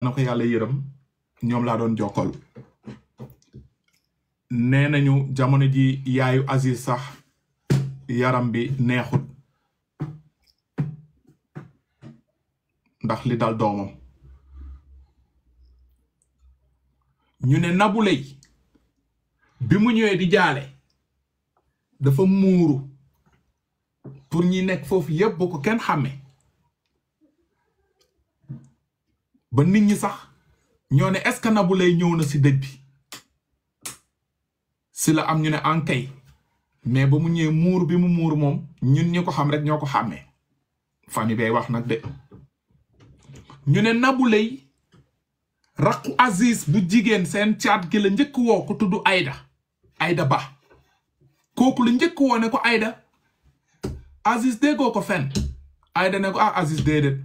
na ko yàlla yërëm ñoom laa doon jokkal nee nañu jamono ji yaayu Aziz sax yaram bi neexut ndax li dal doomam ñu ne Nabou Leye bi mu ñëwee di jaale dafa muuru pour ñi nekk foofu yépp bu ko kenn xàmme ba nit ñi sax ñoo ne est-ce que Nabou Leye ñëw na si dëj bi si la am ñu ne ankay mais ba mu ñëwee muur bi mu muur moom ñun ñi ko xam rek ñoo ko xàmmee famille bay wax nag de ñu ne Nabou Leye rakku Aziz bu jigéen seen caat gi la njëkk woo ko tudd Aïda Ba kooku la njëkk woo ne ko Aïda Aziz déggoo ko fenn Aïda ne ko ah Aziz déedéet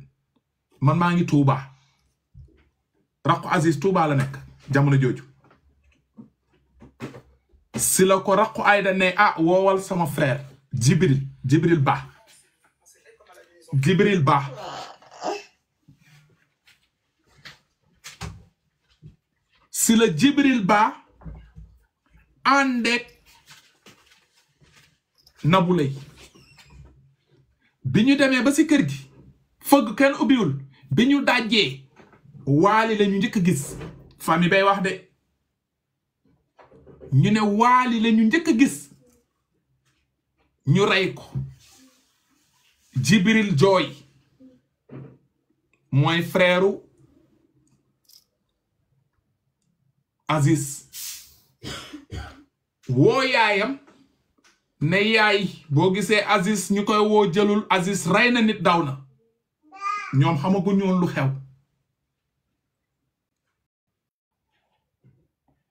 man maa ngi Touba rakku Aziz Touba la nekk jamono jooju si la ko rakku Aïda ne ah woowal sama frère Jibril Ba si la Jibril Ba àndeek Nabou Leye bi ñu demee ba si kër gi fëgg kenn ubbiwul bi ñu dajjee Waali la ñu njëkk gis famille bay wax de ñu ne Waali la ñu njëkk gis ñu rey ko Jibril jooy mooy frère Aziz woo yaayam ne yaay boo gisee Aziz ñu koy woo jëlul Aziz rey na nit daw na ñoom xamaguñu woon lu xew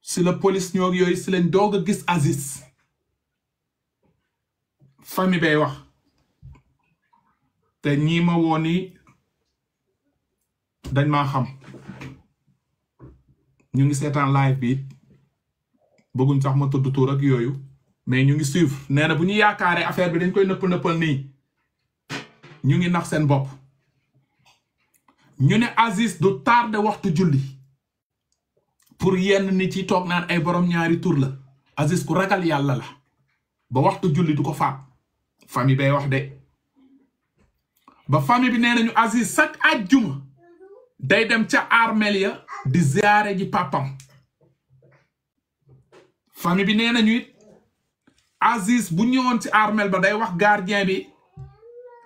si la police ñoo yooyu si lañ doog a gis Aziz famille bay wax te ñii ma woo ni dañ maa xam ñu ngi seetaan live bi bëgguñ sax ma tudd tur ak yooyu mais ñu ngi suivre nee na bu ñu yaakaaree affaire bi dañ koy nëppal nii ñu ngi nax seen bopp ñu ne Aziz du tardé waxtu julli pour yenn nit yi toog naan ay borom ñaari tur la Aziz ku ragal yàlla la ba waxtu julli du ko faat famille bay wax de ba famille bi nee nañu Aziz chaque àjjuma day dem ca armeel ya di ziyaare ji papam famille bi nee nañu it Aziz bu ñëwoon ci armeel ba day wax gardien bi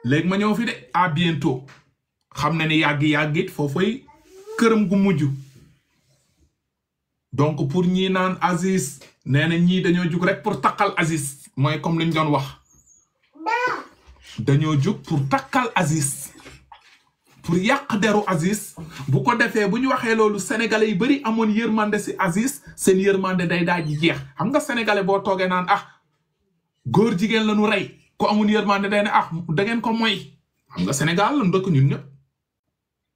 léegi ma ñëw fi de à bientôt xam na ni yàgg it foofay këram gu mujj donc pour ñii naan Aziz nee na ñii dañoo jug rek pour takkal Aziz mooy comme liñ doon wax dañoo jug pour takkal Aziz pour yàq deru Aziz bu ko defee bu ñu waxee loolu sénégalais yi bari amoon yërmande si Aziz seen yërmande day daal di jeex xam nga sénégalais boo toogee naan ah góor jigéen la ñu rey ko amul yërmande day ne ah da ngeen ko moy xam nga Sénégal la ndëkk ñun ñëpp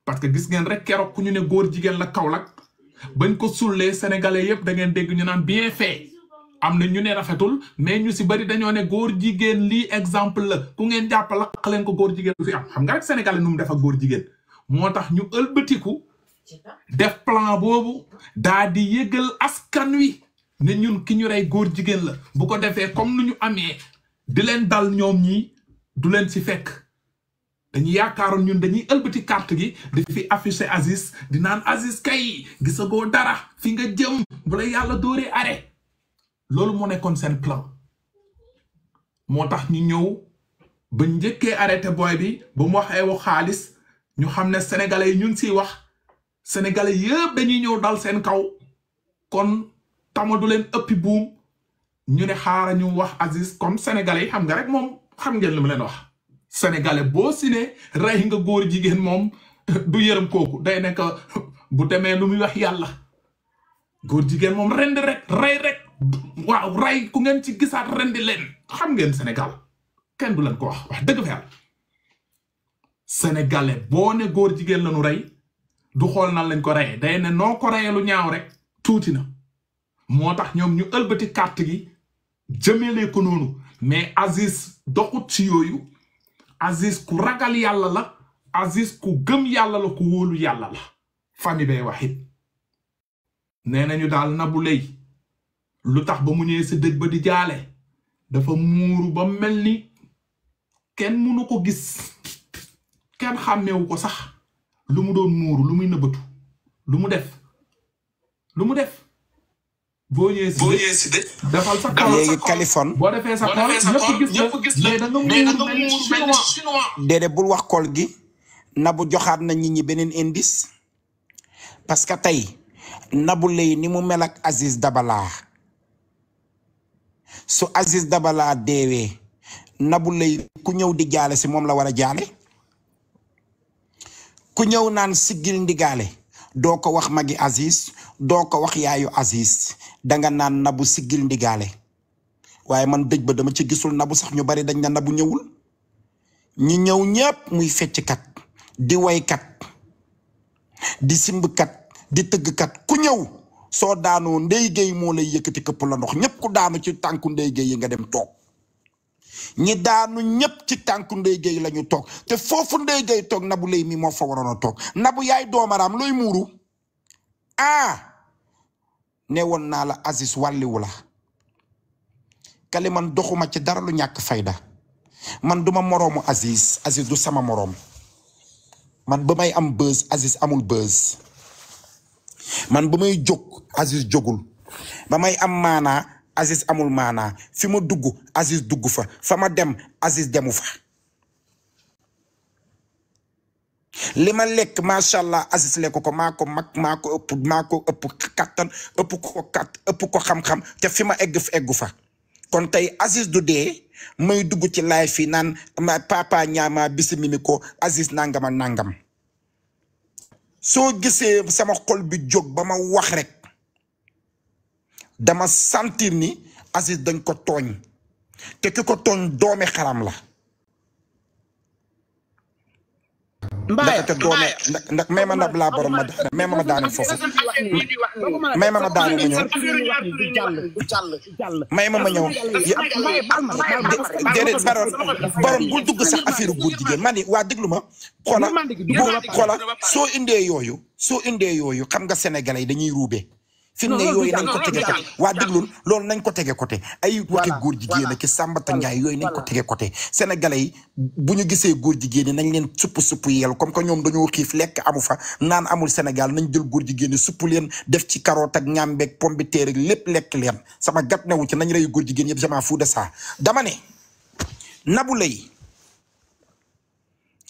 parce que gis ngeen rek keroog ku ñu ne góor jigéen la Kaolack bañ ko sullee sénégalais yëpp da ngeen dégg ñu naan bien fait am na ñu ne rafetul mais ñu si bari dañoo ne góor jigéen lii exemple la ku ngeen jàpp laq leen ko góor jigéen du fi am xam nga rek sénégalais nu mu def ak góor jigéen moo tax ñu ëlbatiku def plan boobu daa di yëgal askan wi ne ñun ki ñu rey góor jigéen la bu ko defee comme nu ñu amee di leen dal ñoom ñii du leen si fekk dañuy yaakaaroon ñun dañuy ëlbati carte gi di fi affiché Aziz di naan Aziz kay gisagoo dara fi nga jëm bu la yàlla dóoree arrêt loolu moo nekkoon seen plan moo tax ñu ñëw ba njëkkee arrêté boy bi ba mu waxee wax xaalis ñu xam ne sénégalais yi ñu ngi siy wax sénégalais yëpp dañuy ñëw dal seen kaw kon tama du leen ëppi buum ñu ne xaara ñu wax Aziz comme sénégalais yi xam nga rek moom xam ngeen li mu leen wax sénégalais boo si ne rey nga góor jigéen moom du yërëm kooku day nekk bu demee lu muy wax yàlla góor jigéen moom rendi rek rey rek waaw rey ku ngeen ci gisaat rendi leen xam ngeen Sénégal kenn du leen ko wax dëgg fa yàlla sénégalais boo ne góor jigéen la nu rey du xool nan lañ ko reyee day ne noo ko reyee lu ñaaw rek tuuti na moo tax ñoom ñu ëlbati carte gi jëmelee ko noonu mais Aziz doxut ci yooyu Aziz ku ragal yàlla la Aziz ku gëm yàlla la ku wóolu yàlla la famille bay waxit nee nañu daal Nabou Leye lu tax ba mu ñëwee si dëj ba di jaale dafa muuru ba mel ni kenn mënu ko gis kenn xàmmeewu ko sax lu mu doon muuru lu muy nëbbatu lu mu def boo ñëwee si dëj defal sa kaw léegi Kaliphone boo defee sa kool ñëpp gis la mais da nga muuru mel ni chinois déedéet bul wax kool gi Nabou joxaat na nit ñi beneen indice parce que tey Nabou Leye ni mu mel ak Aziz Dabala su Aziz Dabala deewee Nabou Leye ku ñëw di jaale si moom la war a jaale ku ñëw naan siggil ndigaale doo ko wax magi Aziz doo ko wax yaayu Aziz danga naan Nabou siggil ndigaale waaye man dëj ba dama ci gisul Nabou sax ñu bari dañ na Nabou ñëwul ñi ñëw ñépp muy fecckat di waykat di simbkat di tëggkat ku ñëw soo daanoo Ndeye Gueye moo lay yëkkati këpp la ndox ñépp ku daanu ci tànku Ndeye Gueye yi nga dem toog ñi daanu ñépp ci tànku Ndeye Gueye la ñu toog te foofu Ndeye Gueye toog Nabou Leye mi moo fa waroon a toog Nabou yaay doomaraam looy muuru ne woon naa la Aziz wàlliwu la Kali man doxuma ci dara lu ñàkk fayda man duma moroomu Aziz du sama moroom man ba may am buzz Aziz amul buzz man ba may jóg Aziz jógul ba may am maanaa Aziz amul maanaa fi ma dugg Aziz dugg fa ma dem Aziz demu fa li ma lekk macha allah Aziz lekk ko maa ko mag maa ko ëpp kattan ëpp ko xam-xam te fi ma egg fi eggu fa kon tey Aziz du dee may dugg ci live fii naan ma papa ñaama bisimimi ko Aziz nangam ak nangam soo gisee sama xol bi jóg ba ma wax rek dama sentir ni Aziz dañ ko tooñ te ki ko tooñ doomi xaram la ndaxte doome ndax may ma nab laa borom ma daane may ma daane foofu may ma daane ma ñëw may ma ñëw déedéet borom bul dugg sax affaire góor jigéen man ni waa déglu ma xoola soo indee yooyu xam nga sénégalais yi dañuy ruube fi mu ne yooyu nañ ko tege côté waa déglul loolu nañ ko tege côté ay waxi góor jigéen ki Sambata Njaay yooyu nañ ko tege côté sénégalais yi bu ñu gisee góor jigéen ñi nañ leen supp yeel comme que ñoom dañoo xiif lekk amu fa naan amul Sénégal nañ jël góor jigéen ñi supp leen def ci carotte ak ñambeeg pomme de terre ak lépp lekk leen sama gat newu ci nañ rey góor jigéen yëpp jamaa fu de ça dama ne Nabou Leye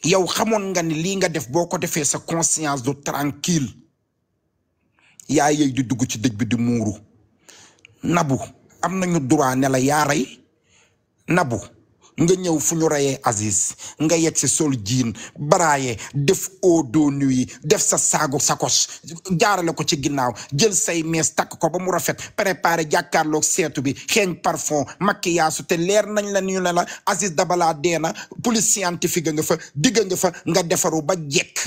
yow xamoon nga ni lii nga def boo ko defee sa conscience du tranquille yaa yey di dugg ci dëj bi di muuru Nabou am nañu droit ne la yaa rey Nabou nga ñëw fu ñu reyee Aziz nga yegg si sol jiin baraaye def eau de nuit def sa saagu sacoche jaarale ko ci ginnaaw jël say mees takk ko ba mu rafet préparé jàkkaarloog seetu bi xeeñ parfum maquillage te leer nañ la ñu ne la Aziz Dabala deena police scientifique nga fa digga nga fa nga defaru ba jekk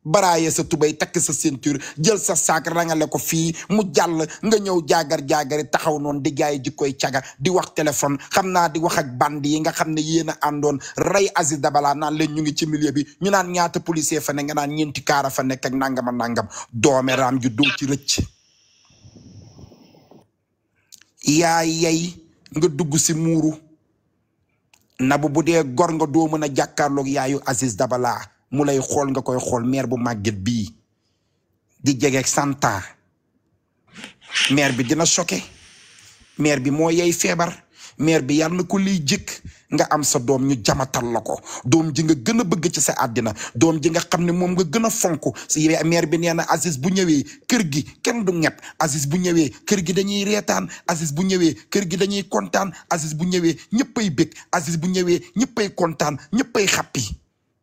baraaye sa tubay takk sa ceinture jël sa saak rangale ko fii mu jàll nga ñëw jaagar-jaagari taxaw noonu di jaay jikkoy caga di wax téléphone xam naa di wax ak bandi yi nga xam ne yéen a àndoon rey Aziz Dabala naan leen ñu ngi ci milieu bi ñu naan ñaata policier fa ne nga naan ñeenti kaara fa nekk ak nangama nangam doome raam ju doo ci rëcc yaa yey nga dugg si muuru Nabou bu dee gor nga doo mën a jàkkaarloog yaayu Aziz Dabala mu lay xool nga koy xool maire bu màgget bii di jegeeg santa maire bi dina choqué maire bi moo yey feebar maire bi yàlla na ko liy jëkk nga am sa doom ñu jamatal la ko doom ji nga gën a bëgg ci sa àddina doom ji nga xam ne moom nga gën a fonk si maire bi nee na Aziz bu ñëwee kër gi kenn du ñepp Aziz bu ñëwee kër gi dañuy reetaan Aziz bu ñëwee kër gi dañuy kontaan Aziz bu ñëwee ñëppay bég Aziz bu ñëwee ñëppay kontaan ñëppay xappi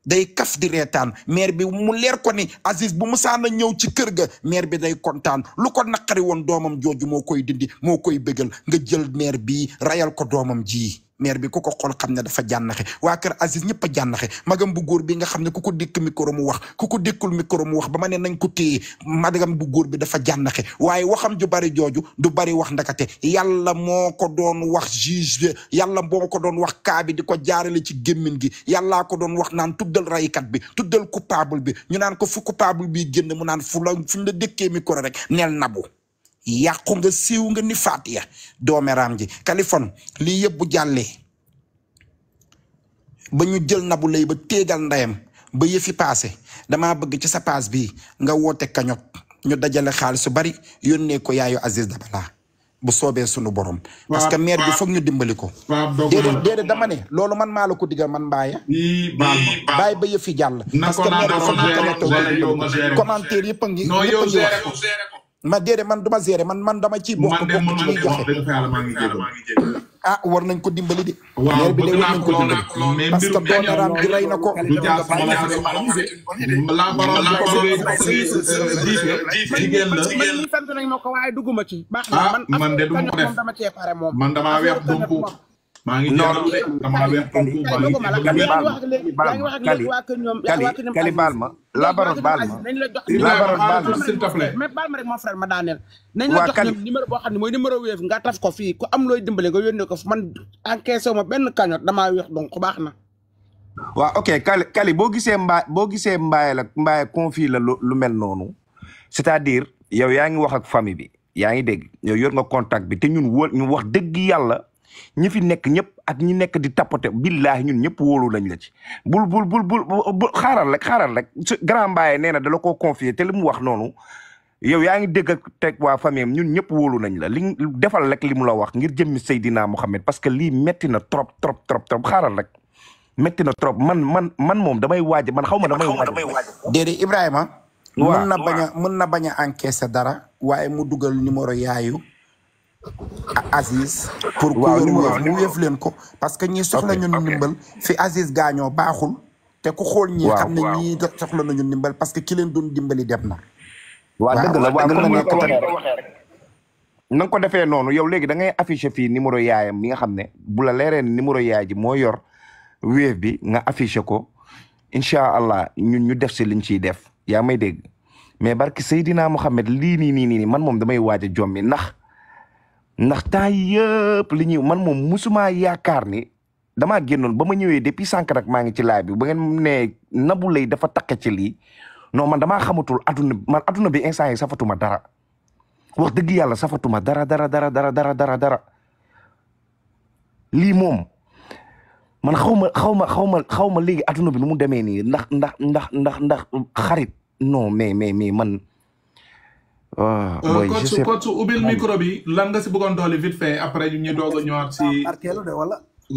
day kaf di reetaan maire bi mu leer ko ni Aziz bu musaana ñëw ci kër ga maire bi day kontaan lu ko naqari woon doomam jooju moo koy dindi moo koy bégal nga jël maire bi rayal ko doomam ji maire bi ku ko xool xam ne dafa jànnaxe waa kër Aziz ñëpp a jànnaxe magam bu góor bi nga xam ne ku ko dékk micro mu wax ku ko dékkul micro mu wax ba ma ne nañ ko téye magam bu góor bi dafa jànnaxe waaye waxam ju bari jooju du bari wax ndakate yàlla moo ko doon wax juge yàlla moo ko doon wax kaa bi di ko jaarale ci gémmin gi yàllaa ko doon wax naan tuddal raykat bi tuddal coupable bi ñu naan ko fu coupable bi génn mu naan fu ñu la dékkee micro rek neel Nabou yàqu nga siiw nga ni Fatia doomeram ji Kaliphone lii yëpp bu jàllee ba ñu jël Nabou Leye ba téegal ndeyam ba yëfi paase damaa bëgg ci sa paas bii nga woote kañot ñu dajale xaalis su bari yónnee ko yaayu Aziz Dabala bu soobee sunu borom. parce que maire bi foog ñu dimbali ko. déedéet dama ne loolu man maa la ko digal man Mbaye. bàyyi ba yëfi jàll. parce que maire bi foog ñu kañotoo commentaire yëpp a ngi wax ma déedéet man duma gérer man dama ciy bokk ci ñuy joxe ah war nañ ko dimbali de. maire bi de war nañ ko dimbali parce que doomeram gi rey na ko. sant nañ ma ko waaye dugguma ci. baax na man de du ma ko def dama cee pare moom. man damaa weex donc maa ngi jégalu de damaa weex donc Kali baal ma la baroon baal ma s'il te plaît mais baal ma rek mon frère ma daaneel nañ la jox numéro boo xam ne mooy numéro Wave nga taf ko fii ku am looy dimbale nga yónnee ko man encaissé ma benn cagnotte damaa weex donc baax na waaw ok Kali boo gisee Mbaye confie la lu mel noonu c'est-à-dire yow yaa ngi wax ak famille bi yaa ngi dégg yow yor nga contact bi te ñun ñu wax dëgg yàlla ñi fi nekk ñëpp ak ñi nekk di tapoter billahi ñun ñëpp wóolu lañ la ci bul xaaral rek grand Mbaye nee na da la koo confier te li mu wax noonu yow yaa ngi dégg ak teg waa famille ñun ñëpp wóolu nañ la li defal rek li mu la wax ngir jëmmi Seydina Mohamed parce que lii metti na trop xaaral rek metti na trop man moom damay waaj man xaw ma damay waaj déedéet Ibrahima mën na bañ a encaisser dara waaye mu dugal numéro yaayu Aziz pour ku yor mu wéef leen ko parce que ñi soxla ñu ndimbal fi Aziz gaañoo baaxul te ku xool ñi xam ne ñii soxla nañu ndimbal parce que ki leen doon dimbali dem na waaw dëgg la waaw na nga ko defee noonu yow léegi da ngay affiché fii numéro yaayam bi nga xam ne bu la leeree numéro yaay ji moo yor wéef bi nga affiché ko incha allah ñun ñu def si liñ ciy def yaa may dégg mais barki Seydina Mohamed lii nii man moom damay waaj a jommi ndax temps yëpp li ñuy man moom musuma yaakaar ni damaa génnoon ba ma ñëwee depuis sànq rek maa ngi ci live bi ba ngeen ne Nabou Leye dafa takke ci lii non man damaa xamatul adduna bi instant yi safatuma dara wax dëgg yàlla safatuma dara lii moom man xaw ma léegi adduna bi nu mu demee nii ndax xarit non mais man coach ubbil micro bi lan nga si bëggoon doole vite fait après ñu doog a ñëwaat si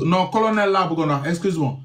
non colonel laa bëggoon wax excuse-moi